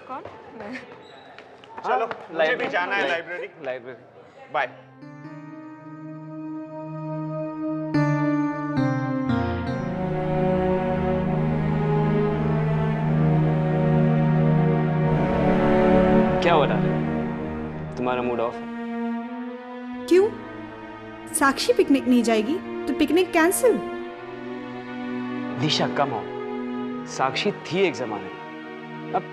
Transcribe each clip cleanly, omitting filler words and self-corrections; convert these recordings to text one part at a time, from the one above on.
कौन? चलो मुझे भी जाना है लाइब्रेरी। बाय। क्या हो रहा है? तुम्हारा मूड ऑफ है? क्यों? साक्षी पिकनिक नहीं जाएगी तो पिकनिक कैंसिल। निशा कम हो। साक्षी थी एक जमाने में, अब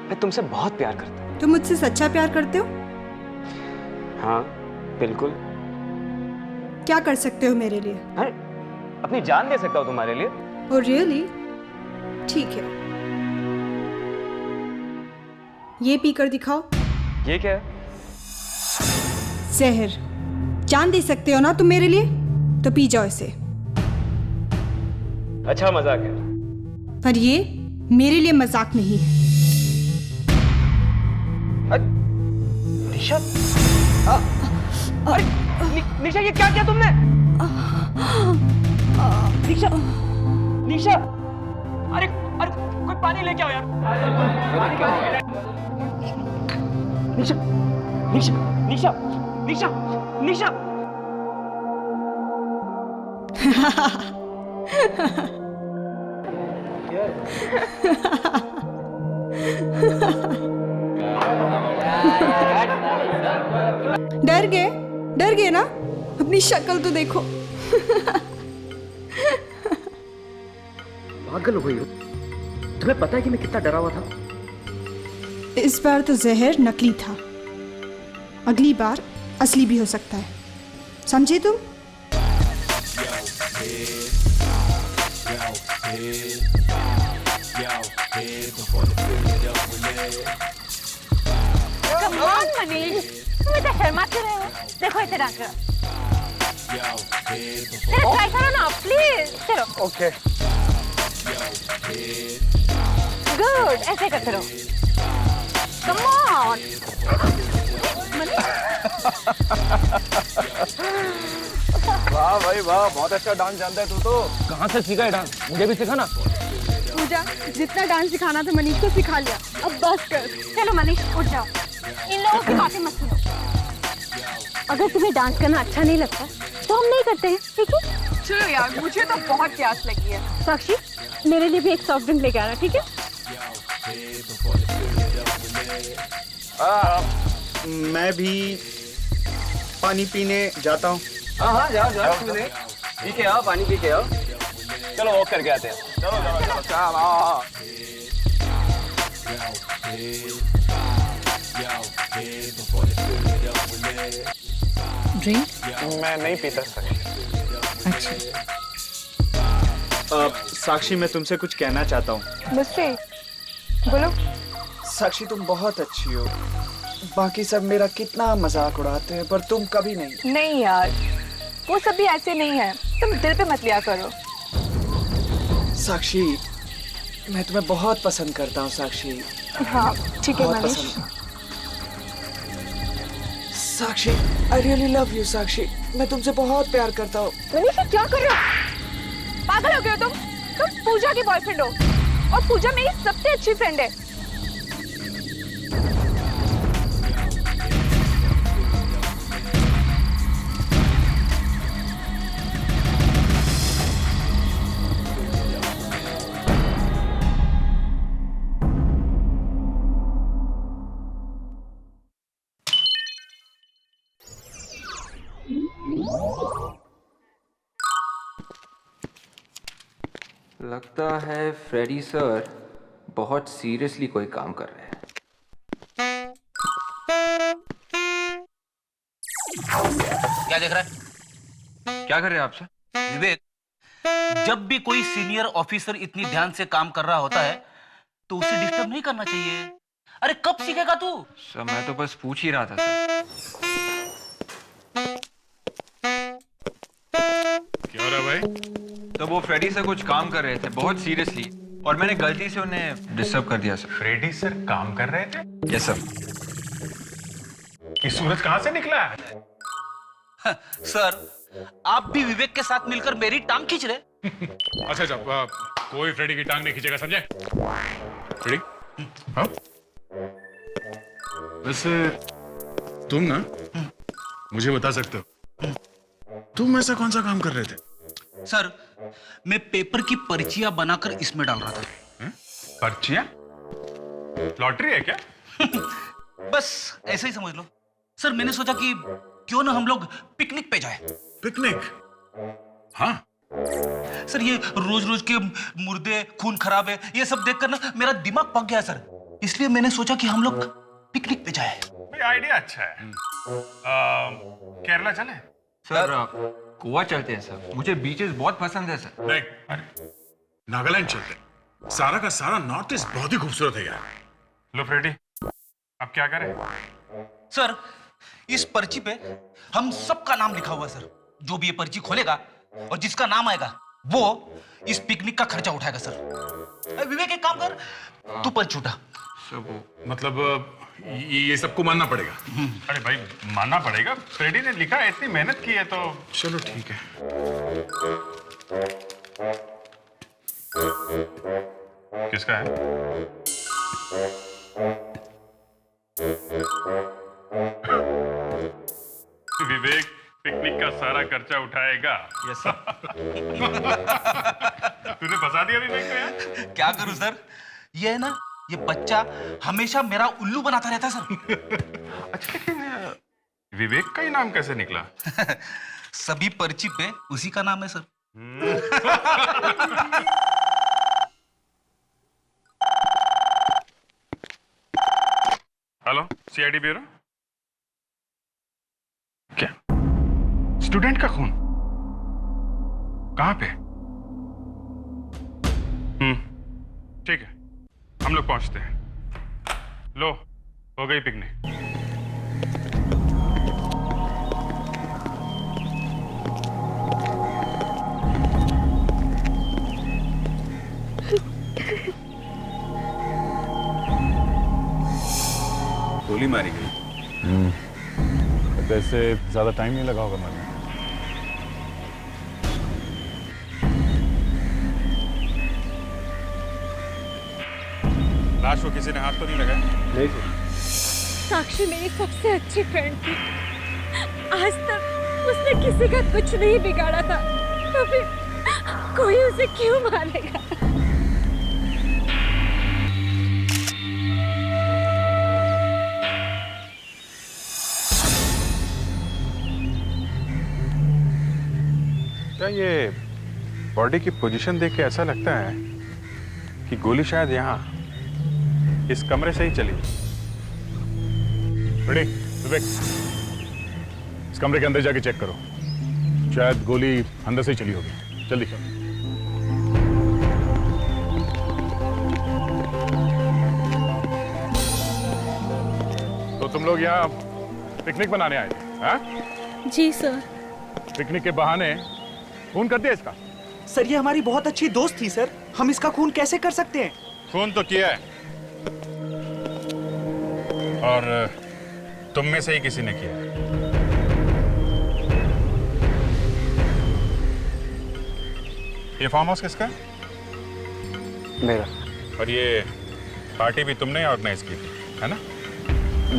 मैं तुमसे बहुत प्यार करता हूँ। तुम मुझसे सच्चा प्यार करते हो? हाँ बिल्कुल। क्या कर सकते हो मेरे लिए? अरे अपनी जान दे सकता हूँ तुम्हारे लिए। Oh really? ठीक है, ये पीकर दिखाओ। ये क्या है? जहर। जान दे सकते हो ना तुम मेरे लिए, तो पी जाओ इसे। अच्छा मजाक है। पर ये मेरे लिए मजाक नहीं है। निशा, अरे निशा ये क्या किया तुमने? निशा, निशा, अरे अरे कोई पानी लेके आओ यार। निशा, निशा, निशा, निशा, निशा। डर गए ना? अपनी शक्ल तो देखो। पागल हो गई हो? तुम्हें पता है कि मैं कितना डरा हुआ था? इस बार तो जहर नकली था, अगली बार असली भी हो सकता है, समझे तुम? Come on, मनीष, तुम इतना शर्माते रहे हो। देखो इसे डांस करो। ट्राई करो ना प्लीज। चलो। ओके। गुड, ऐसे करते रहो। Come on. वाह भाई वाह, बहुत अच्छा डांस जानता है तू तो। कहाँ से सीखा है डांस? मुझे भी सिखाना। पूजा, जितना डांस सिखाना था मनीष को सिखा लिया, अब बस कर। चलो मनीष उठ जाओ, इन लोगों की बातें मत सुनो। अगर तुम्हें डांस करना अच्छा नहीं लगता तो हम नहीं करते हैं, ठीक है? चलो यार, मुझे तो बहुत प्यास लगी है। साक्षी, मेरे लिए भी एक सॉफ्ट ड्रिंक लेके आना, ठीक है? मैं भी पानी पीने जाता हूँ। हाँ जाओ जाओ, पी के आओ, पानी पी के आओ। चलो वॉक करके आते हैं। चलो। ड्रिंक? मैं नहीं पीता साक्षी। अच्छा। साक्षी मैं तुमसे कुछ कहना चाहता हूँ। मुझसे? बोलो। साक्षी तुम बहुत अच्छी हो, बाकी सब मेरा कितना मजाक उड़ाते हैं पर तुम कभी नहीं। नहीं यार, वो सब भी ऐसे नहीं है, तुम दिल पे मत लिया करो। साक्षी मैं तुम्हें बहुत पसंद करता हूँ साक्षी। हाँ ठीक है बहुत मनीष। पसंद। साक्षी आई रियली लव यू साक्षी, मैं तुमसे बहुत प्यार करता हूँ। मनीष ये क्या कर रहे हो? पागल हो गए हो तुम? तुम पूजा के बॉयफ्रेंड हो और पूजा मेरी सबसे अच्छी फ्रेंड है। लगता है फ्रेडी सर बहुत सीरियसली कोई काम कर रहे हैं। क्या देख रहा है? क्या कर रहे हैं आप सर? विवेक, जब भी कोई सीनियर ऑफिसर इतनी ध्यान से काम कर रहा होता है तो उसे डिस्टर्ब नहीं करना चाहिए। अरे कब सीखेगा तू? सर मैं तो बस पूछ ही रहा था सर। क्या हो रहा भाई? तो वो फ्रेडी सर कुछ काम कर रहे थे बहुत सीरियसली और मैंने गलती से उन्हें डिस्टर्ब कर दिया सर। फ्रेडी सर काम कर रहे थे? Yes sir. ये सूरज कहाँ से निकला है? सर, आप भी विवेक के साथ मिलकर मेरी टांग खींच रहे। अच्छा कोई फ्रेडी की टांग नहीं खींचेगा, समझे? फ्रेडी? हाँ? वैसे तुम ना मुझे बता सकते हो तुम ऐसा कौन सा काम कर रहे थे? सर, मैं पेपर की पर्चियां बनाकर इसमें डाल रहा था। पर्चियां? लॉटरी है क्या? बस ऐसे ही समझ लो। सर, मैंने सोचा कि क्यों ना हम लोग पिकनिक पे जाए। पिकनिक? हाँ। सर, ये रोज रोज के मुर्दे, खून खराब है, ये सब देखकर ना मेरा दिमाग पक गया सर। इसलिए मैंने सोचा कि हम लोग पिकनिक पे जाए। आइडिया अच्छा है। केरला चले? सर गोवा चलते हैं सर, मुझे बीचेस बहुत पसंद है सर। नहीं, अरे नागालैंड चलते हैं। सारा का सारा नॉर्थ ईस्ट बहुत ही खूबसूरत है यार। लो फ्रेडी, अब क्या करें? सर, इस पर्ची पे हम सबका नाम लिखा हुआ है सर। जो भी ये पर्ची खोलेगा और जिसका नाम आएगा वो इस पिकनिक का खर्चा उठाएगा सर। विवेक, एक काम कर, तू पर्ची उठा। मतलब ये सबको मानना पड़ेगा? अरे भाई, मानना पड़ेगा। फ्रेडी ने लिखा है, इतनी मेहनत की है तो चलो ठीक है। किसका है? विवेक पिकनिक का सारा खर्चा उठाएगा। Yes sir. तूने फंसा दिया विवेक को यार। क्या करूं सर, ये है ना, ये बच्चा हमेशा मेरा उल्लू बनाता रहता है सर। अच्छा, लेकिन विवेक का ही नाम कैसे निकला? सभी पर्ची पे उसी का नाम है सर। Hello, CID bureau. क्या स्टूडेंट का खून? कहां पे? ठीक है, हम लोग पहुंचते हैं। लो, हो गई पिकनिक। गोली मारी गई। वैसे ज्यादा टाइम नहीं लगा होगा मरने। लाश को किसी ने हाथ तो नहीं लगाया? नहीं सर। साक्षी मेरी सबसे अच्छी फ्रेंड थी। आज तक उसने किसी का कुछ नहीं बिगाड़ा था, तो फिर कोई उसे क्यों मारेगा? क्या ये बॉडी की पोजीशन देख के ऐसा लगता है कि गोली शायद यहाँ इस कमरे से ही चली? रेडी विवेक, इस कमरे के अंदर जाके चेक करो, शायद गोली अंदर से ही चली होगी। जल्दी करो। तो तुम लोग यहाँ पिकनिक बनाने आए थे? हाँ जी सर। पिकनिक के बहाने खून कर दिया इसका? सर, ये हमारी बहुत अच्छी दोस्त थी सर, हम इसका खून कैसे कर सकते हैं? खून तो किया है, और तुम में से ही किसी ने किया है। ये फार्म हाउस किसका है? मेरा। और ये पार्टी भी तुमने ऑर्गेनाइज की थी, है ना?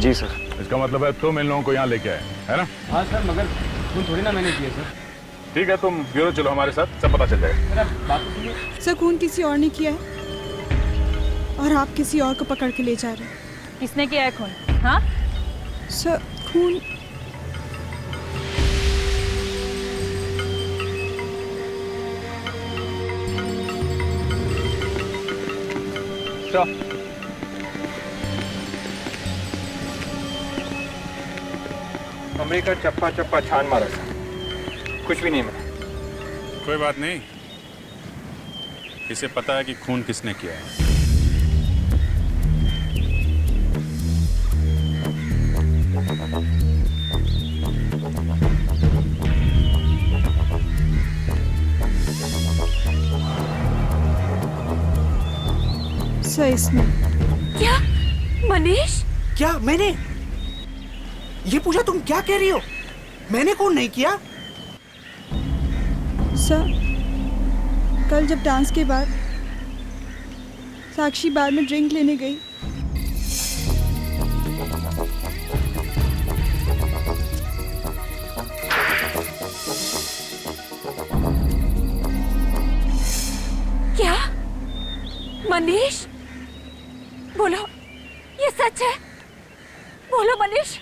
जी सर। इसका मतलब है तुम इन लोगों को यहाँ लेके आए, है ना? हाँ सर, मगर खून थोड़ी ना मैंने किया सर। ठीक है, तुम ब्यूरो चलो हमारे साथ, सब पता चल जाएगा। सर, खून किसी और ने किया है और आप किसी और को पकड़ के ले जा रहे हैं। किसने किया है खून? हाँ सर, खून कमरे का चप्पा चप्पा छान मारा था, कुछ भी नहीं मिला। कोई बात नहीं, इसे पता है कि खून किसने किया है। सर, इसमें क्या? मनीष? क्या मैंने? ये पूजा, तुम क्या कह रही हो? मैंने खून नहीं किया। सर, कल जब डांस के बाद साक्षी बार में ड्रिंक लेने गई क्या मनीष? बोलो ये सच है? बोलो मनीष,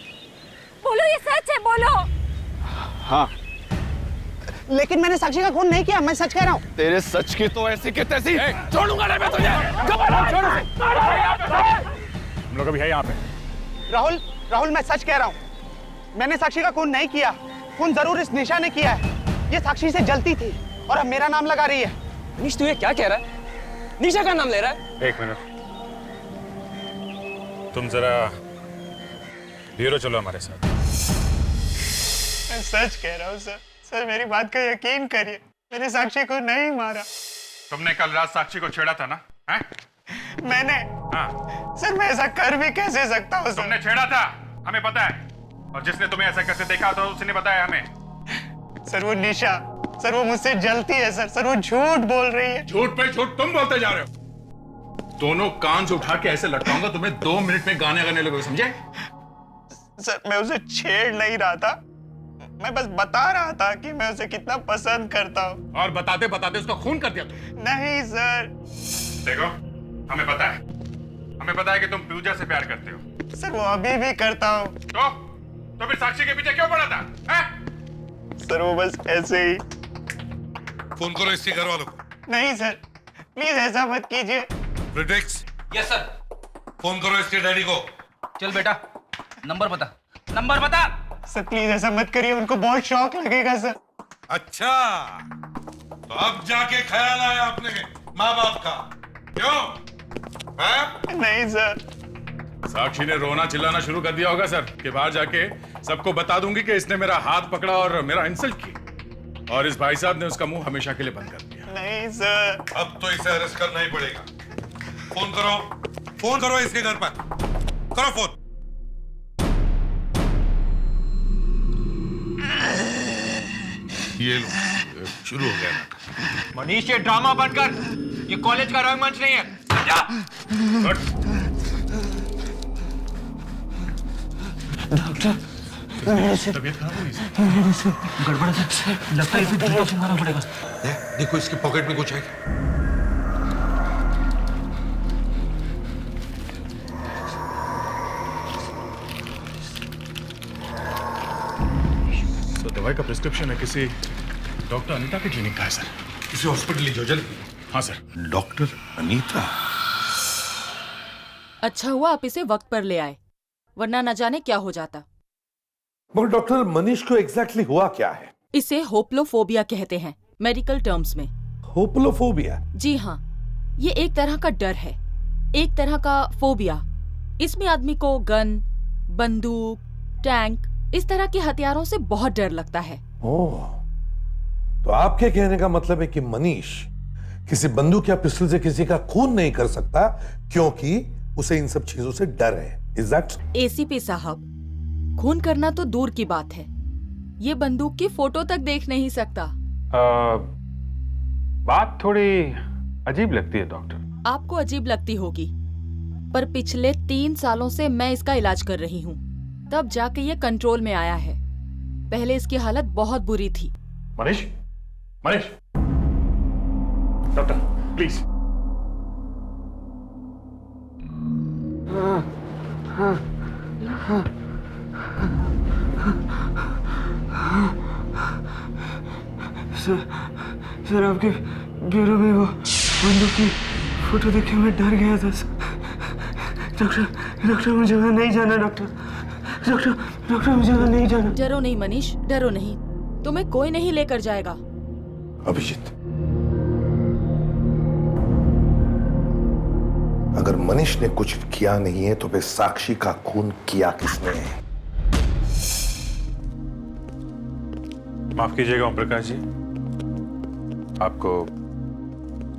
बोलो ये सच है, बोलो। हाँ, लेकिन मैंने साक्षी का खून नहीं किया, मैं सच कह रहा हूँ। तेरे सच की तो ऐसी की तैसी छोड़ूंगा नहीं मैं तुझे। हम लोग अभी है यहाँ पे। राहुल, राहुल मैं सच कह रहा हूँ, मैंने साक्षी का खून नहीं किया। खून जरूर इस निशा ने किया है। ये साक्षी से जलती थी और अब मेरा नाम लगा रही है। निश तू ये क्या कह रहा है? निशा का नाम ले रहा है? एक मिनट, तुम जरा ब्यूरो चलो हमारे साथ। मैं सच कह रहा हूँ सर। सर मेरी बात का यकीन करिए, मैंने साक्षी को नहीं मारा। तुमने कल रात साक्षी को छेड़ा था ना? हैं? मैंने? हाँ। सर मैं ऐसा कर भी कैसे सकता हूँ सर? तुमने छेड़ा था, हमें पता है। और जिसने तुम्हें ऐसा करते देखा तो उसने बताया हमें। सर वो निशा, सर वो मुझसे जलती है सर। सर वो झूठ बोल रही है। झूठ पे झूठ तुम बोलते जा रहे हो। दोनों कान से उठा के ऐसे लटकाऊंगा तुम्हें, 2 मिनट में गाने गाने लगोगे, समझे? सर मैं उसे छेड़ नहीं रहा था, मैं बस बता रहा था कि मैं उसे कितना पसंद करता हूँ। और बताते बताते उसका खून कर दिया तुम। नहीं सर। देखो, हमें पता है कि तुम पूजा से प्यार करते हो। सर वो अभी भी करता हूँ। तो फिर साक्षी के पीछे क्यों पड़ा था? हैं? सर वो बस ऐसे ही। फोन करो इसके घर वालों को। नहीं सर, प्लीज ऐसा मत कीजिए। Predix, yes sir. फोन करो इसके डैडी को। चल बेटा, नंबर बता, नंबर बता। सर प्लीज ऐसा मत करिए, उनको बहुत शौक लगेगा सर। अच्छा, तो अब जाके ख्याल आया अपने माँ बाप का, क्यों? हैं? नहीं सर। साक्षी ने रोना चिल्लाना शुरू कर दिया होगा सर कि बाहर जाके सबको बता दूंगी कि इसने मेरा हाथ पकड़ा और मेरा इंसल्ट की, और इस भाई साहब ने उसका मुंह हमेशा के लिए बंद कर दिया। नहीं सर। अब तो इसे अरेस्ट करना ही पड़ेगा। फोन करो इसके घर पर, करो फोन। ये लो, शुरू हो गया नाटक। मनीष ये ड्रामा बंद कर, ये कॉलेज का रंगमंच नहीं है। जा। डॉक्टर, तबीयत खराब हुई? गड़बड़ है, लगता है इसे जूतों से मारना पड़ेगा। देखो इसकी पॉकेट में कुछ है। तो दवाई का प्रिस्क्रिप्शन है किसी डॉक्टर अनीता के क्लिनिक का है सर। किसी हॉस्पिटल ले जाओ जल्दी। हाँ सर। डॉक्टर अनीता? अच्छा हुआ आप इसे वक्त पर ले आए, वरना न जाने क्या हो जाता। मगर डॉक्टर मनीष को एग्जैक्टली हुआ क्या है? इसे होप्लोफोबिया कहते हैं मेडिकल टर्म्स में। होप्लोफोबिया? जी हाँ, ये एक तरह का डर है, एक तरह का फोबिया। इसमें आदमी को गन, बंदूक, टैंक, इस तरह के हथियारों से बहुत डर लगता है। ओह, तो आपके कहने का मतलब है कि मनीष किसी बंदूक या पिस्टल से किसी का खून नहीं कर सकता क्योंकि उसे इन सब चीजों से डर है। Is that? एसीपी साहब, खून करना तो दूर की बात है, ये बंदूक की फोटो तक देख नहीं सकता। बात थोड़ी अजीब लगती है डॉक्टर। आपको अजीब लगती होगी, पर पिछले 3 सालों से मैं इसका इलाज कर रही हूँ, तब जाके ये कंट्रोल में आया है। पहले इसकी हालत बहुत बुरी थी। Manish, Manish, doctor please. Sir आपके ब्यूरो में वो बंदूक की फोटो देख के मैं डर गया था सर। डॉक्टर मुझे वहाँ नहीं जाना। डॉक्टर मुझे वहाँ नहीं जाना। डरो नहीं मनीष, डरो नहीं, तुम्हें कोई नहीं लेकर जाएगा। अभिजीत, अगर मनीष ने कुछ किया नहीं है तो फिर साक्षी का खून किया किसने है? माफ कीजिएगा ओम प्रकाश जी, आपको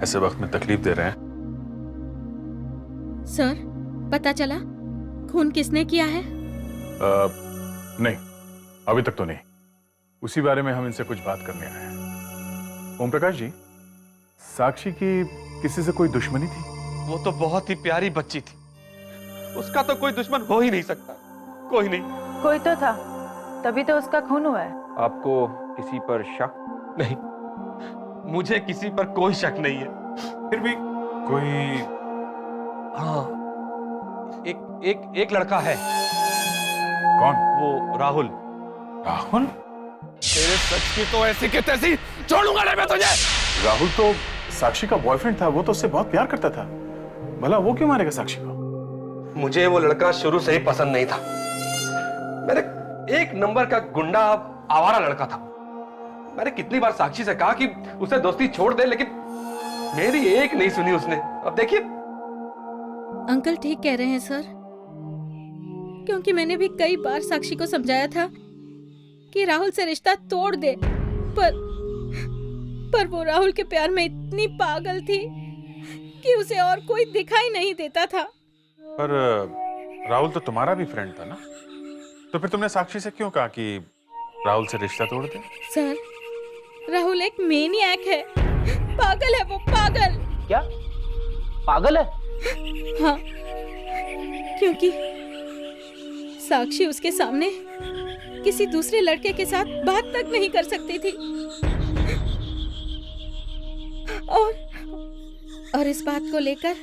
ऐसे वक्त में तकलीफ दे रहे हैं। सर, पता चला खून किसने किया है? नहीं, अभी तक तो नहीं। उसी बारे में हम इनसे कुछ बात करने आए हैं। ओम प्रकाश जी, साक्षी की किसी से कोई दुश्मनी थी? वो तो बहुत ही प्यारी बच्ची थी, उसका तो कोई दुश्मन हो ही नहीं सकता, कोई नहीं। कोई तो था, तभी तो उसका खून हुआ है। आपको किसी पर शक? नहीं, मुझे किसी पर कोई शक नहीं है। फिर भी कोई? हाँ, एक लड़का है। कौन? वो राहुल। राहुल? तेरे सच की तो ऐसी की तैसी छोड़ूंगा नहीं मैं तुझे। राहुल तो साक्षी का बॉयफ्रेंड था, वो तो उससे बहुत प्यार करता था, भला वो क्यों मारेगा साक्षी को? मुझे वो लड़का शुरू से ही पसंद नहीं था। मैंने एक नंबर का गुंडा, आवारा लड़का था। मैंने कितनी बार साक्षी से कहा कि उसे दोस्ती छोड़ दे, लेकिन मेरी एक नहीं सुनी उसने। अब देखिए। अंकल ठीक कह रहे हैं सर, क्योंकि मैंने भी कई बार साक्षी को समझाया था कि राहुल से रिश्ता तोड़ दे, पर वो राहुल के प्यार में इतनी पागल थी कि उसे और कोई दिखाई नहीं देता था। पर राहुल तो तुम्हारा भी फ्रेंड था ना, तो फिर तुमने साक्षी से क्यों कहा कि राहुल से रिश्ता तोड़ दे? सर, राहुल एक मेनियक है, पागल है वो, पागल। क्या पागल है? हाँ, क्योंकि साक्षी उसके सामने किसी दूसरे लड़के के साथ बात तक नहीं कर सकती थी, और इस बात को लेकर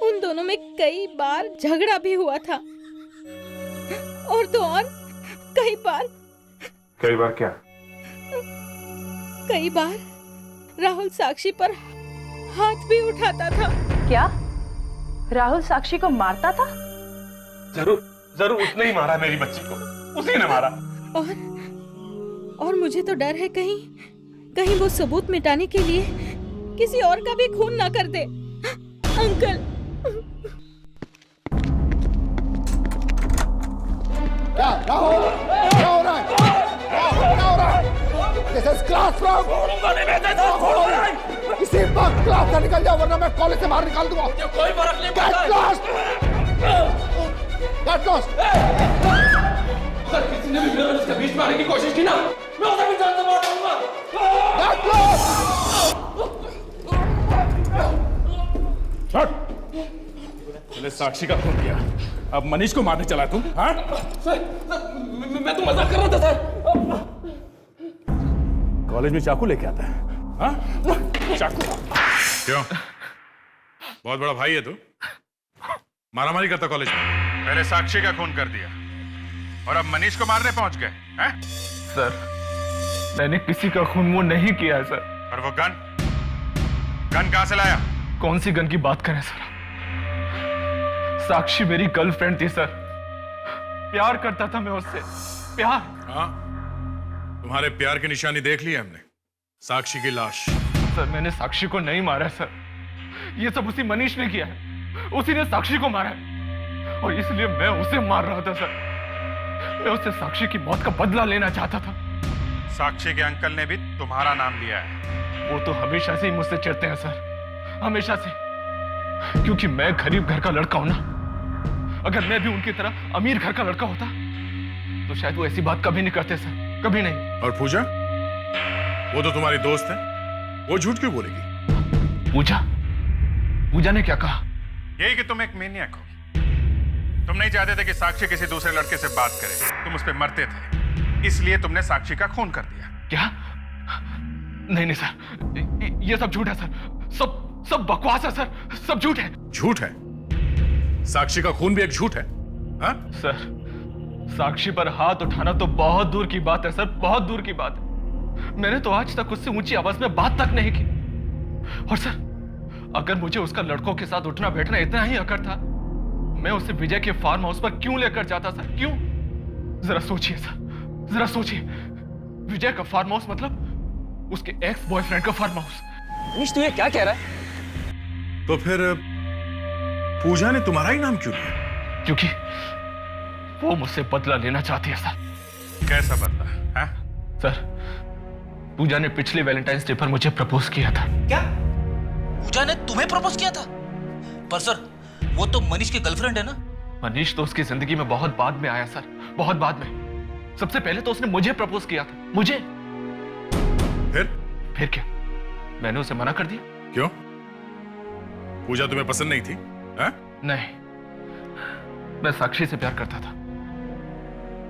उन दोनों में कई बार झगड़ा भी हुआ था, और तो और कई बार क्या? कई बार राहुल साक्षी पर हाथ भी उठाता था। क्या राहुल साक्षी को मारता था? जरूर उसने ही मारा मेरी बच्ची को, उसी ने मारा। और मुझे तो डर है कहीं वो सबूत मिटाने के लिए किसी और का भी खून ना कर दे। अंकल, क्या राहुल, क्या हो रहा है? क्या हो रहा है? This is classroom. इसी वक्त क्लास से निकल जाओ, वरना मैं कॉलेज से बाहर निकाल दूंगा। कोई फर्क नहीं पड़ता। Get lost. Get lost. अगर किसी ने भी मेरे और इसके बीच में आने की कोशिश की ना, मैं उसे भी जान से मार दूंगा। Get lost. तूने साक्षी का खून किया, अब मनीष को मारने चला तुम? हाँ? मैं तो मजाक कर रहा था सर। कॉलेज में चाकू लेके आता है? हाँ? चाकू? क्यों? बहुत बड़ा भाई है तू? मारामारी करता कॉलेज में? पहले साक्षी का खून कर दिया और अब मनीष को मारने पहुंच गए हैं? सर, मैंने किसी का खून वो नहीं किया है सर। और वो गन कहां से लाया? कौन सी गन की बात करें सर? साक्षी मेरी गर्लफ्रेंड थी सर, प्यार करता था मैं उससे, प्यार। हाँ, तुम्हारे प्यार की निशानी देख ली है हमने, साक्षी की लाश। सर, मैंने साक्षी को नहीं मारा सर, ये सब उसी मनीष ने किया है, उसी ने साक्षी को मारा है, और इसलिए मैं उसे मार रहा था सर। मैं उससे साक्षी की मौत का बदला लेना चाहता था। साक्षी के अंकल ने भी तुम्हारा नाम लिया है। वो तो हमेशा से ही मुझसे चिढ़ते हैं सर, हमेशा से, क्योंकि मैं गरीब घर का लड़का हूं ना। अगर मैं भी उनकी तरह अमीर घर का लड़का होता तो शायद वो ऐसी बात कभी नहीं करते सर, कभी नहीं। और पूजा, वो तो तुम्हारी दोस्त है, वो झूठ क्यों बोलेगी? पूजा ने क्या कहा? यही कि तुम एक मेनियक हो। तुम नहीं चाहते थे कि साक्षी किसी दूसरे लड़के से बात करे, तुम उस पर मरते थे, इसलिए तुमने साक्षी का खून कर दिया। क्या? नहीं सर, ये सब झूठ है सर, सब बकवास है सर, सब झूठ है। झूठ है? साक्षी का खून भी एक झूठ है? हाँ? सर, साक्षी पर हाथ उठाना तो बहुत दूर की बात है सर, बहुत दूर की बात है। मैंने तो आज तक उससे ऊंची आवाज में बात तक नहीं की। और सर, अगर मुझे उसका लड़कों के साथ उठना बैठना इतना ही अकड़ था, मैं उसे विजय के फार्म हाउस पर क्यों लेकर जाता सर? क्यों? जरा सोचिए सर, जरा सोचिए। विजय का फार्म हाउस मतलब उसके एक्स बॉयफ्रेंड का फार्म हाउस। मनीष, तू ये क्या कह रहा है? तो फिर पूजा ने तुम्हारा ही नाम क्यों लिया? क्योंकि वो मुझसे बदला लेना चाहती है सर। कैसा बदला? हाँ? सर, पूजा ने पिछले वैलेंटाइंस डे पर मुझे प्रपोज किया था। क्या? पूजा ने तुम्हें प्रपोज किया था? पर सर, वो तो मनीष की गर्लफ्रेंड है ना? मनीष तो उसकी जिंदगी में बहुत बाद में आया सर, बहुत बाद में। सबसे पहले तो उसने मुझे प्रपोज किया था, मुझे। फिर क्या? मैंने उसे मना कर दिया। क्यों? पूजा तुम्हें पसंद नहीं थी? हाँ? नहीं, मैं साक्षी से प्यार करता था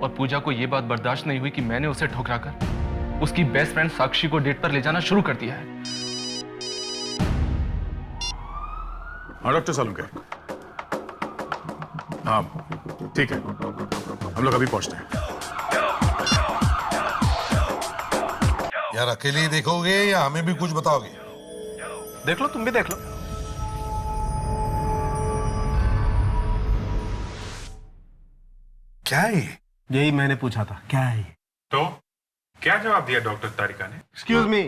और पूजा को यह बात बर्दाश्त नहीं हुई कि मैंने उसे ठुकराकर उसकी बेस्ट फ्रेंड साक्षी को डेट पर ले जाना शुरू कर दिया है। हाँ डॉक्टर सालुंके, हाँ ठीक है, हम लोग अभी पहुंचते हैं। यार अकेले ही देखोगे या हमें भी कुछ बताओगे? देख लो, तुम भी देख लो। क्या है ये? यही मैंने पूछा था, क्या है ये? तो क्या जवाब दिया डॉक्टर तारिका ने? एक्सक्यूज मी,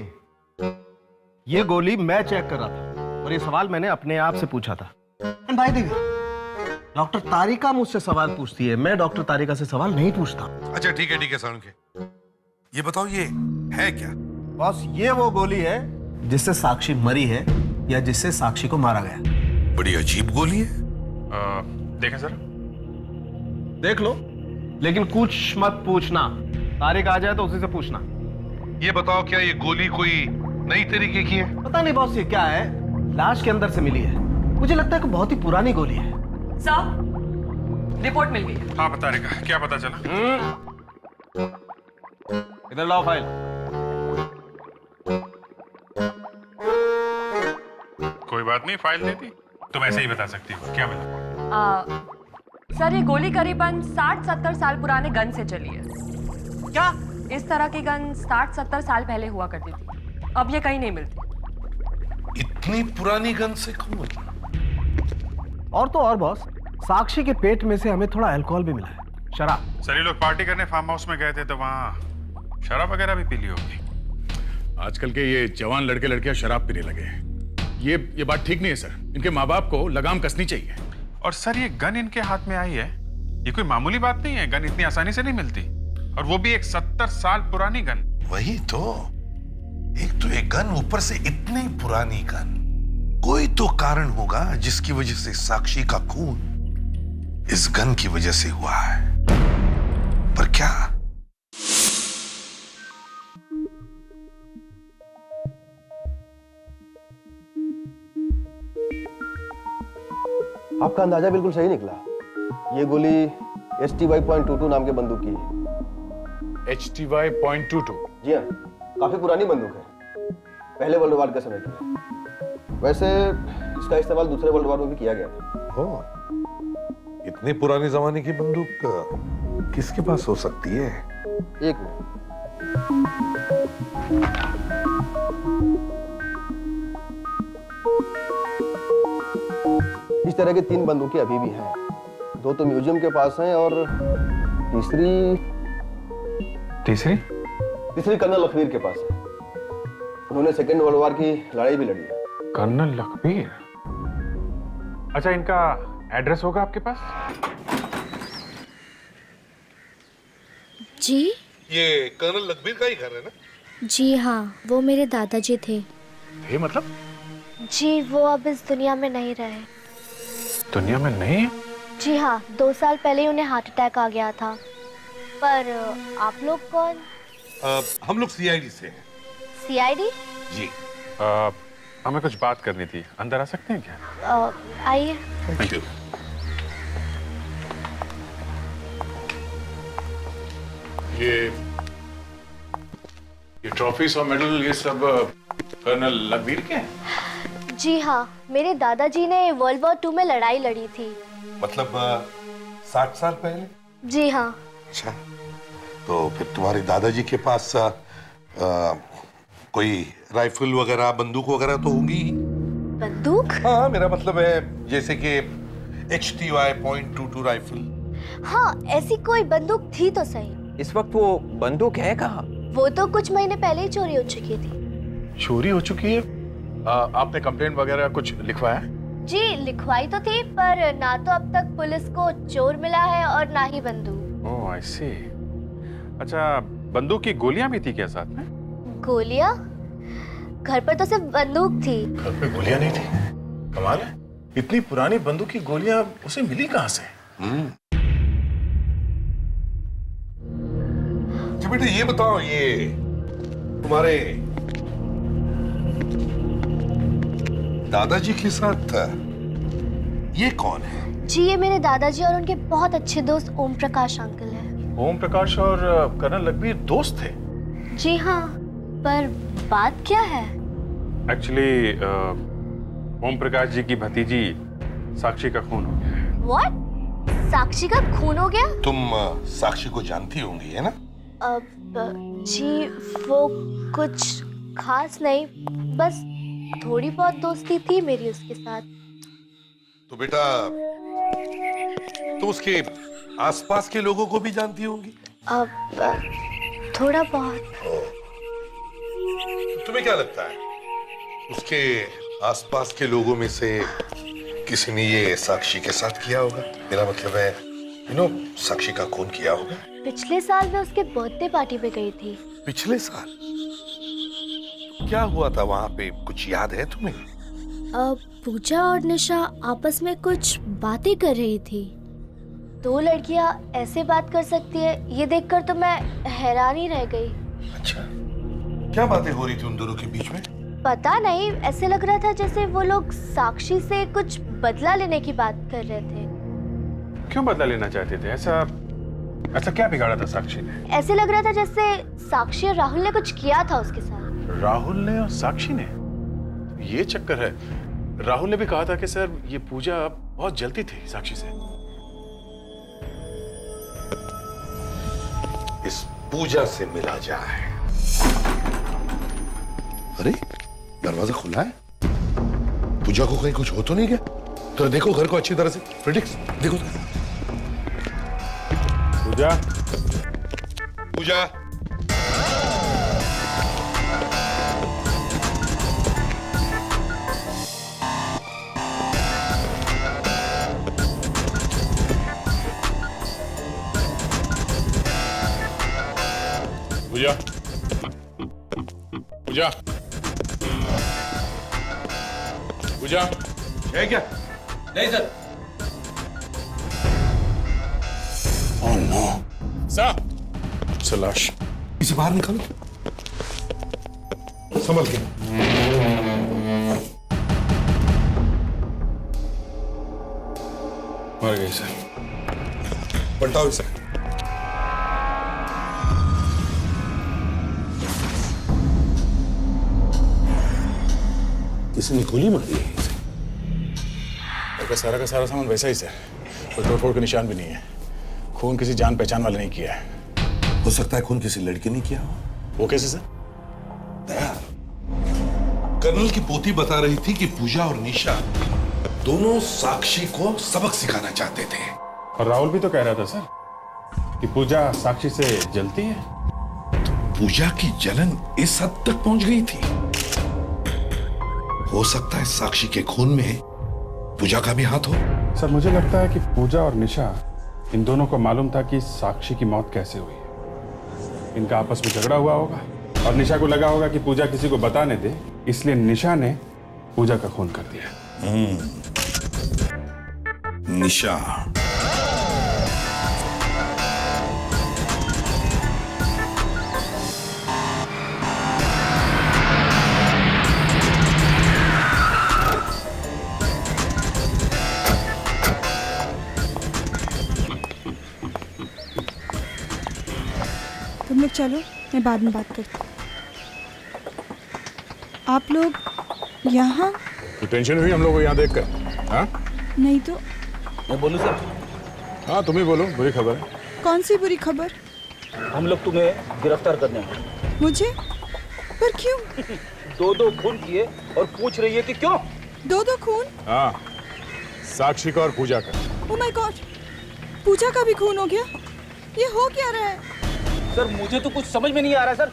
ये गोली मैं चेक कर रहा था और ये सवाल मैंने अपने आप से पूछा था। एंड भाई देखिए, डॉक्टर तारिका मुझसे सवाल पूछती है, मैं डॉक्टर तारिका से सवाल नहीं पूछता। अच्छा ठीक है सालुंके, ये बताओ ये है क्या? बॉस, ये वो गोली है जिससे साक्षी मरी है या जिससे साक्षी को मारा गया। बड़ी अजीब गोली है। देखें सर। देख लो, लेकिन कुछ मत पूछना। तारिका आ जाए तो उसी से पूछना। ये बताओ क्या ये गोली कोई नई तरीके की है? पता नहीं बॉस, ये क्या है, लाश के अंदर से मिली है। मुझे लगता है कि बहुत ही पुरानी गोली है। सर, रिपोर्ट मिल गई है। हाँ बता रहेगा, क्या पता चला? इधर लाओ फाइल। कोई बात नहीं, फाइल दे दी, तुम ऐसे ही बता सकती हो। क्या मिला? सर, ये गोली करीबन 60-70 साल पुराने गन से चली है। क्या? इस तरह की गन 60-70 साल पहले हुआ करती थी, अब ये कहीं नहीं मिलती। इतनी पुरानी गन से कौन? और तो और बॉस, साक्षी के पेट में से हमें थोड़ा अल्कोहल भी मिला है, शराब। सर ये लोग पार्टी करने फार्म हाउस में गए थे तो वहाँ शराब वगैरह भी पी ली होगी। आजकल के ये जवान लड़के लड़कियां शराब पीने लगे हैं। ये बात ठीक नहीं है सर, इनके माँ बाप को लगाम कसनी चाहिए। और सर ये गन इनके हाथ में आई है, ये कोई मामूली बात नहीं है, गन इतनी आसानी से नहीं मिलती, और वो भी एक 70 साल पुरानी गन। वही तो, एक तो एक गन, ऊपर से इतनी पुरानी गन। कोई तो कारण होगा जिसकी वजह से साक्षी का खून इस गन की वजह से हुआ है, पर क्या? आपका अंदाजा बिल्कुल सही निकला। ये गोली HTY.22 नाम के बंदूक की है। HTY.22? जी हाँ, काफी पुरानी बंदूक है, पहले वर्ल्ड वार के समय की है। वैसे इसका इस्तेमाल दूसरे वर्ल्ड वार में भी किया गया था। ओह, इतनी पुरानी जमाने की बंदूक किसके पास हो सकती है? एक मिनट। इस तरह की 3 बंदूकें अभी भी हैं। 2 तो म्यूजियम के पास हैं और तीसरी कर्नल लखवीर के पास है। उन्होंने सेकेंड वर्ल्ड वार की लड़ाई भी लड़ी है। कर्नल लखवीर? अच्छा, इनका एड्रेस होगा आपके पास? जी? ये कर्नल लखवीर का ही घर है ना? जी हाँ, वो मेरे दादाजी थे। ये मतलब? जी, वो अब इस दुनिया में नहीं रहे। दुनिया में नहीं? जी हाँ, 2 साल पहले उन्हें हार्ट अटैक आ गया था। पर आप लोग कौन? हम लोग CID से हैं। CID? जी। हमें कुछ बात करनी थी, अंदर आ सकते हैं क्या? आइए। Thank you. ये ट्रॉफीज और मेडल ये सब कर्नल लखवीर के हैं? जी हाँ, मेरे दादाजी ने वर्ल्ड वॉर 2 में लड़ाई लड़ी थी। मतलब 60 साल पहले? जी हाँ। अच्छा, तो फिर तुम्हारे दादाजी के पास कोई राइफल वगैरह, बंदूक वगैरह तो होगी? बंदूक? हाँ, मेरा मतलब है जैसे कि HTY.22 राइफल। हाँ, ऐसी कोई बंदूक थी तो सही। इस वक्त वो बंदूक है कहाँ? वो तो कुछ महीने पहले ही चोरी हो चुकी थी। चोरी हो चुकी है? आपने कंप्लेंट वगैरह कुछ लिखवाया? जी, लिखवाई तो थी, पर ना तो अब तक पुलिस को चोर मिला है और ना ही बंदूक। ओह, आई सी। अच्छा, बंदूक की गोलियां भी थी क्या साथ में? गोलियां? घर पर तो सिर्फ बंदूक थी। घर पे गोलियां नहीं थी? कमाल है, इतनी पुरानी बंदूक की गोलियां उसे मिली कहां से? अच्छा बेटा, ये बताओ, ये तुम्हारे दादाजी के साथ ये कौन है? जी ये मेरे दादाजी और उनके बहुत अच्छे दोस्त ओम प्रकाश अंकल हैं। ओम प्रकाश और कर्नल लखबीर दोस्त थे? जी हाँ, पर बात क्या है? एक्चुअली ओम प्रकाश जी की भतीजी साक्षी का खून हो गया है। What? साक्षी का खून हो गया? तुम साक्षी को जानती होंगी, है ना? जी वो कुछ खास नहीं, बस थोड़ी बहुत दोस्ती थी मेरी उसके साथ। तो बेटा तुम उसके आसपास के लोगों को भी जानती होंगी? थोड़ा बहुत। तुम्हें क्या लगता है उसके आसपास के लोगों में से किसी ने ये साक्षी के साथ किया होगा? मेरा मतलब है साक्षी का खून किया होगा। पिछले साल मैं उसके बर्थडे पार्टी पे गई थी। पिछले साल? क्या हुआ था वहां पे, कुछ याद है तुम्हें? पूजा और निशा आपस में कुछ बातें कर रही थी। दो लड़कियां ऐसे बात कर सकती है, ये देखकर तो मैं हैरान ही रह गई। अच्छा, क्या बातें हो रही थी उन दोनों के बीच में? पता नहीं, ऐसे लग रहा था जैसे वो लोग साक्षी से कुछ बदला लेने की बात कर रहे थे। क्यों बदला लेना चाहते थे? ऐसा क्या बिगाड़ा था साक्षी ने? ऐसे लग रहा था जैसे साक्षी और राहुल ने कुछ किया था उसके साथ। राहुल ने और साक्षी ने? ये चक्कर है। राहुल ने भी कहा था कि सर ये पूजा बहुत जलती थी साक्षी से। इस पूजा से मिला जाए। अरे दरवाजा खुला है, पूजा को कहीं कुछ हो तो नहीं गया? तो देखो घर को अच्छी तरह से, प्रिडिक्स देखो। पूजा, पूजा, पूजा, पूजा, पूजा है क्या? नहीं सर। Oh no. सर, सलाश, इसे बाहर निकालो, संभल के। मर गई सर। पलटाओ इसे। किसी ने गोली मारी है इसे। का सारा सामान वैसा ही सर, कोई तोड़फोड़ के निशान भी नहीं है। खून किसी जान पहचान वाले नहीं किया है। हो सकता है खून किसी लड़के ने किया हो। वो कैसे सर? दया, कर्नल की पोती बता रही थी कि पूजा और निशा दोनों साक्षी को सबक सिखाना चाहते थे। और राहुल भी तो कह रहा था सर कि पूजा साक्षी से जलती है। तो पूजा की जलन इस हद तक पहुंच गई थी। हो सकता है साक्षी के खून में पूजा का भी हाथ हो। सर मुझे लगता है कि पूजा और निशा, इन दोनों को मालूम था कि साक्षी की मौत कैसे हुई है। इनका आपस में झगड़ा हुआ होगा और निशा को लगा होगा कि पूजा किसी को बताने दे, इसलिए निशा ने पूजा का खून कर दिया। निशा, तुम लोग चलो, मैं बाद में बात करती हूँ। आप लोग यहाँ? तो टेंशन हुई हम लोग को यहाँ देखकर? हाँ? नहीं तो। मैं बोलूँ सर? हाँ तुम ही बोलो, बुरी खबर है। कौन सी बुरी खबर? हम लोग तुम्हें गिरफ्तार करने हैं। मुझे? पर क्यों? दो खून किए और पूछ रही है कि क्यों? दो खून? हाँ, साक्षी का और पूजा का। ओह माय गॉड, पूजा का भी खून हो गया? ये हो क्या रहा है? सर मुझे तो कुछ समझ में नहीं आ रहा सर।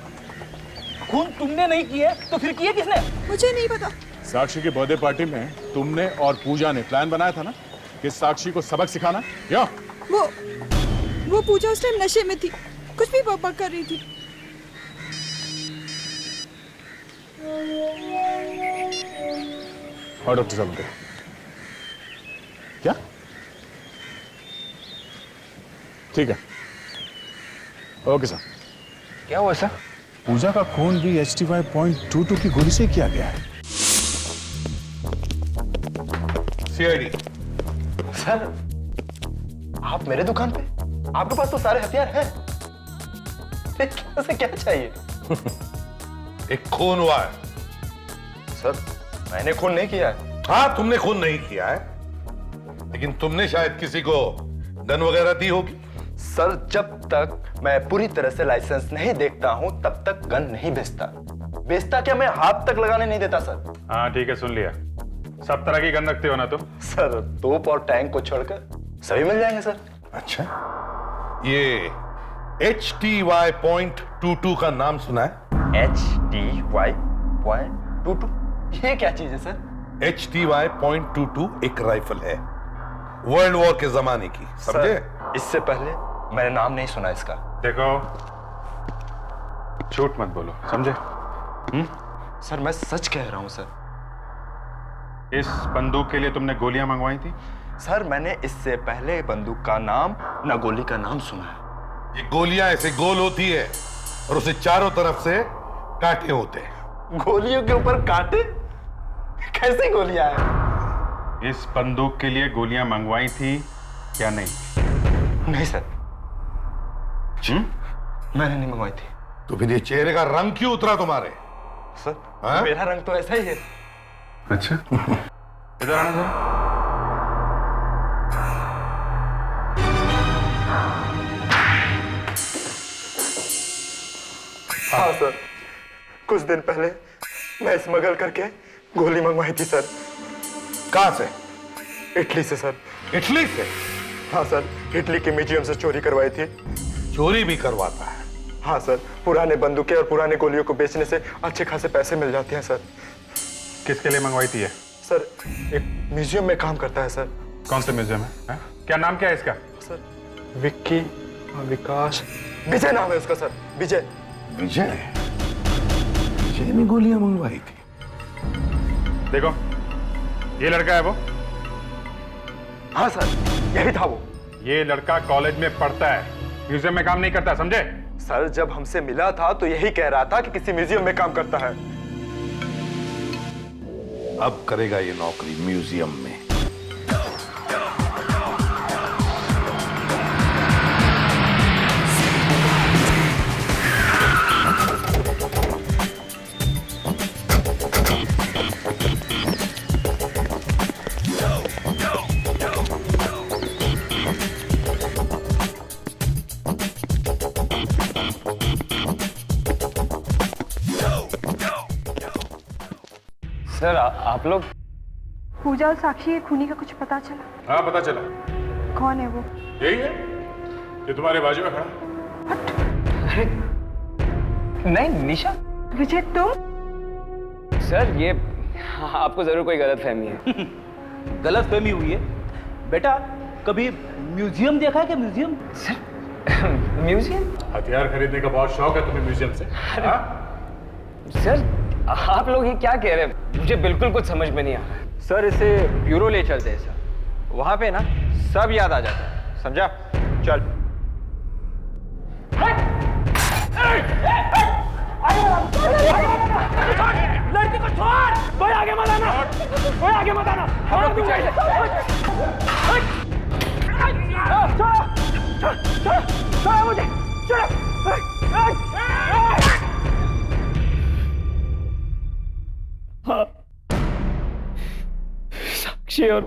खून तुमने नहीं किए तो फिर किए किसने? मुझे नहीं पता। साक्षी की बर्थडे पार्टी में तुमने और पूजा ने प्लान बनाया था ना कि साक्षी को सबक सिखाना। या वो पूजा उस टाइम नशे में थी, कुछ भी बकबक कर रही थी। और डॉक्टर साहब के क्या? ठीक है, ओके सर। क्या हुआ सर? पूजा का खून भी HT5.22 की गोली से किया गया है। CID सर आप मेरे दुकान पे? आपके पास तो सारे हथियार हैं। क्या चाहिए? एक खून हुआ है। सर मैंने खून नहीं किया है। हाँ तुमने खून नहीं किया है, लेकिन तुमने शायद किसी को गन वगैरह दी होगी। सर जब तक मैं पूरी तरह से लाइसेंस नहीं देखता हूं तब तक गन नहीं बेचता क्या मैं हाथ तक लगाने नहीं देता सर। हाँ ठीक है, सुन लिया। सब तरह की गन रखते हो ना तुम? सर तोप और टैंक को छोड़कर सभी मिल जाएंगे सर। अच्छा, ये HTY.22 का नाम सुना है? HTY.22 ये क्या चीज है सर? HTY.22 एक राइफल है, वर्ल्ड वॉर के जमाने की, समझे? इससे पहले मैंने नाम नहीं सुना इसका। देखो, झूठ मत बोलो, समझे? सर मैं सच कह रहा हूं सर। इस बंदूक के लिए तुमने गोलियां मंगवाई थी? सर मैंने इससे पहले बंदूक का नाम न गोली का नाम सुना है। ये गोलियां ऐसे गोल होती है और उसे चारों तरफ से कांटे होते हैं। गोलियों के ऊपर कांटे? कैसी गोलियां हैं? इस बंदूक के लिए गोलियां मंगवाई थी या नहीं? नहीं सर, मैंने नहीं मंगवाई थी। तो फिर ये चेहरे का रंग क्यों उतरा तुम्हारे? सर हाँ? मेरा रंग तो ऐसा ही है। अच्छा, इधर आना जरा। हाँ सर, कुछ दिन पहले मैं स्मगल करके गोली मंगवाई थी सर। कहां से? इटली से सर। इटली से? हाँ सर, इटली के म्यूजियम से चोरी करवाई थी। चोरी भी करवाता है? हाँ सर, पुराने बंदूकें और पुराने गोलियों को बेचने से अच्छे खासे पैसे मिल जाते हैं सर। किसके लिए मंगवाई थी ये? सर एक म्यूजियम में काम करता है सर। कौन सा म्यूजियम है? क्या नाम क्या है इसका? सर विक्की, विकास, विजय नाम है उसका सर। विजय। विजय? विजय ने गोलियां मंगवाई थी? देखो, ये लड़का है वो? हाँ सर, यही था वो। ये लड़का कॉलेज में पढ़ता है, म्यूजियम में काम नहीं करता, समझे? सर जब हमसे मिला था तो यही कह रहा था कि किसी म्यूजियम में काम करता है। अब करेगा ये नौकरी म्यूजियम में। सर आप लोग? पूजा और साक्षी के खूनी का कुछ पता चला? हाँ पता चला। कौन है वो? यही है, ये तुम्हारे बाजू में खड़ा। अरे नहीं, निशा। विजय तुम? सर ये आपको जरूर कोई गलतफहमी है। गलतफहमी हुई है? बेटा कभी म्यूजियम देखा है क्या? म्यूजियम? Sir museum? हथियार खरीदने का बहुत शौक है तुम्हें म्यूजियम से? हाँ? सर आप लोग ये क्या कह रहे हैं? मुझे बिल्कुल कुछ समझ में नहीं आ रहा। सर इसे ब्यूरो ले चलते हैं सर, वहां पे ना सब याद आ जाता है, समझा? चल। लड़की को छोड़! कोई आगे मत आना! कोई आगे मत आना! हम लोग पीछे से। छोड़ मुझे! छोड़! हाँ, साक्षी और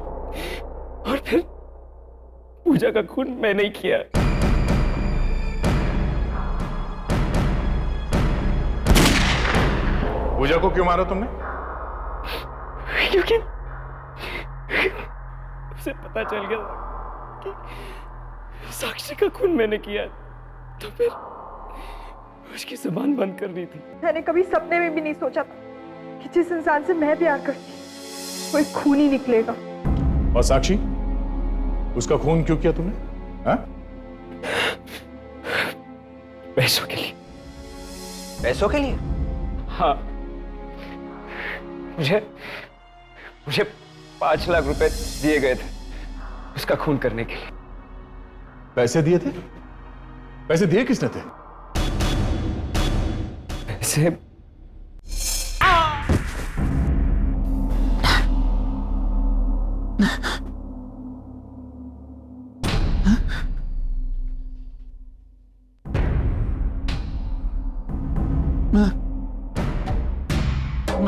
फिर पूजा का खून मैं नहीं किया। पूजा को क्यों मारा तुमने? क्योंकि उसे पता चल गया कि साक्षी का खून मैंने किया, तो फिर उसकी जुबान बंद कर दी थी। मैंने कभी सपने में भी नहीं सोचा था कि जिस इंसान से मैं प्यार करती वो एक खूनी निकलेगा। और साक्षी, उसका खून क्यों किया तुमने? हाँ? पैसों के लिए। पैसों के लिए? हाँ, मुझे 5 लाख रुपए दिए गए थे उसका खून करने के लिए। पैसे दिए थे? पैसे दिए किसने थे? पैसे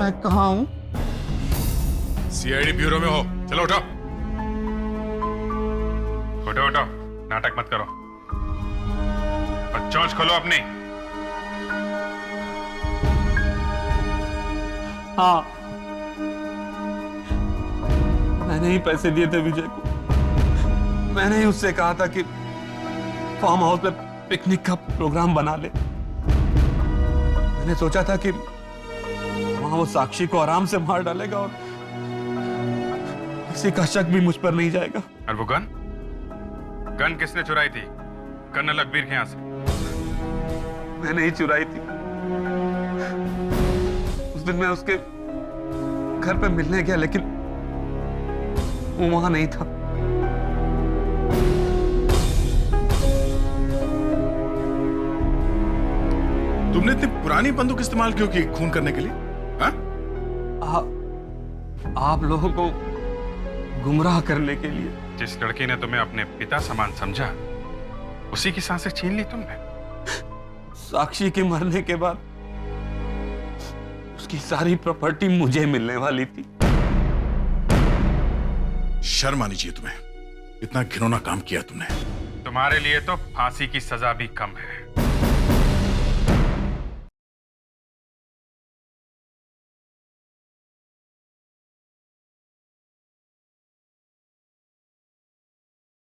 मैं कहाँ हूँ? सीआईडी ब्यूरो में हो। चलो उठो उठो उठो, नाटक मत करो और चोंच खोलो अपनी। हाँ, मैंने ही पैसे दिए थे विजय को। मैंने ही उससे कहा था कि फार्म हाउस पे पिकनिक का प्रोग्राम बना ले। मैंने सोचा था कि वहां वो साक्षी को आराम से मार डालेगा और किसी का शक भी मुझ पर नहीं जाएगा। और वो गन किसने चुराई थी? कर्नल अकबीर के यहां से। मैंने ही चुराई थी। उस दिन मैं उसके घर पे मिलने गया, लेकिन वो वहां नहीं था। तुमने इतनी पुरानी बंदूक इस्तेमाल क्यों की खून करने के लिए? हाँ? आप लोगों को गुमराह करने के लिए। जिस लड़की ने तुम्हें अपने पिता समान समझा, उसी की सांसें छीन ली तुमने। साक्षी के मरने के बाद उसकी सारी प्रॉपर्टी मुझे मिलने वाली थी। शर्म आनी चाहिए तुम्हें, इतना घिनौना काम किया तुमने। तुम्हारे लिए तो फांसी की सजा भी कम है।